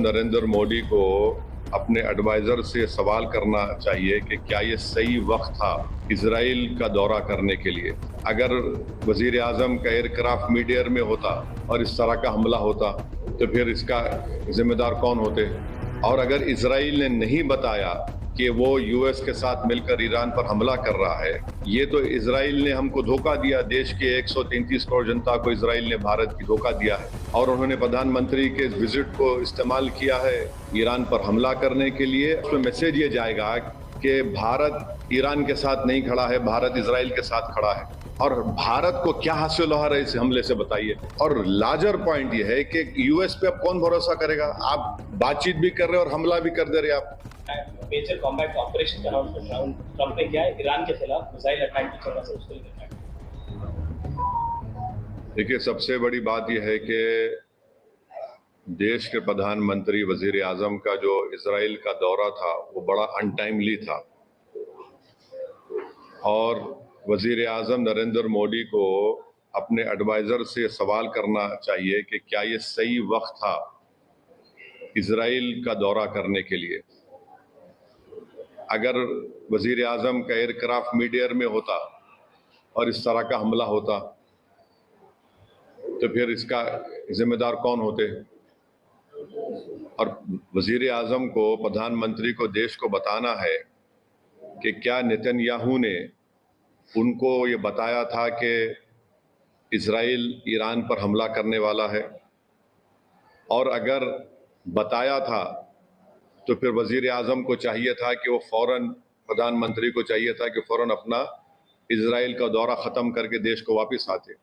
नरेंद्र मोदी को अपने एडवाइजर से सवाल करना चाहिए कि क्या ये सही वक्त था इजराइल का दौरा करने के लिए। अगर वजीर आजम का एयरक्राफ्ट मिड एयर में होता और इस तरह का हमला होता तो फिर इसका जिम्मेदार कौन होते। और अगर इजराइल ने नहीं बताया कि वो यूएस के साथ मिलकर ईरान पर हमला कर रहा है, ये तो इजराइल ने हमको धोखा दिया। देश के 133 करोड़ जनता को इजराइल ने भारत की धोखा दिया है और उन्होंने प्रधानमंत्री के विजिट को इस्तेमाल किया है ईरान पर हमला करने के लिए। उसमें मैसेज ये जाएगा कि भारत ईरान के साथ नहीं खड़ा है, भारत इजराइल के साथ खड़ा है। और भारत को क्या हासिल हो रहा है इस हमले से बताइए। और लार्जर पॉइंट ये है कि यूएस पे अब कौन भरोसा करेगा। आप बातचीत भी कर रहे हो और हमला भी कर दे रहे आप। मेजर कॉम्बैट ऑपरेशन का अनाउंसमेंट ट्रंप ने किया है ईरान के खिलाफ मिसाइल अटैक की वजह से उसको लेकर। देखिए, सबसे बड़ी बात यह है कि देश के प्रधानमंत्री वजीर आजम का जो इजराइल का दौरा था वो बड़ा अनटाइमली था और वजीर आजम नरेंद्र मोदी को अपने एडवाइजर से सवाल करना चाहिए कि क्या ये सही वक्त था इजराइल का दौरा करने के लिए। अगर वजीर आजम का एयरक्राफ्ट मिड एयर में होता और इस तरह का हमला होता तो फिर इसका जिम्मेदार कौन होते। और वजीर आजम को, प्रधानमंत्री को देश को बताना है कि क्या नेतन्याहू ने उनको ये बताया था कि इजराइल ईरान पर हमला करने वाला है। और अगर बताया था तो फिर वजीर आजम को चाहिए था कि वो फौरन, प्रधानमंत्री को चाहिए था कि फौरन अपना इजराइल का दौरा खत्म करके देश को वापस आते।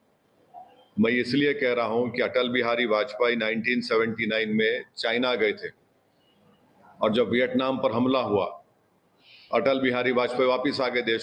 मैं इसलिए कह रहा हूं कि अटल बिहारी वाजपेयी 1979 में चाइना गए थे और जब वियतनाम पर हमला हुआ अटल बिहारी वाजपेयी वापस आ गए देश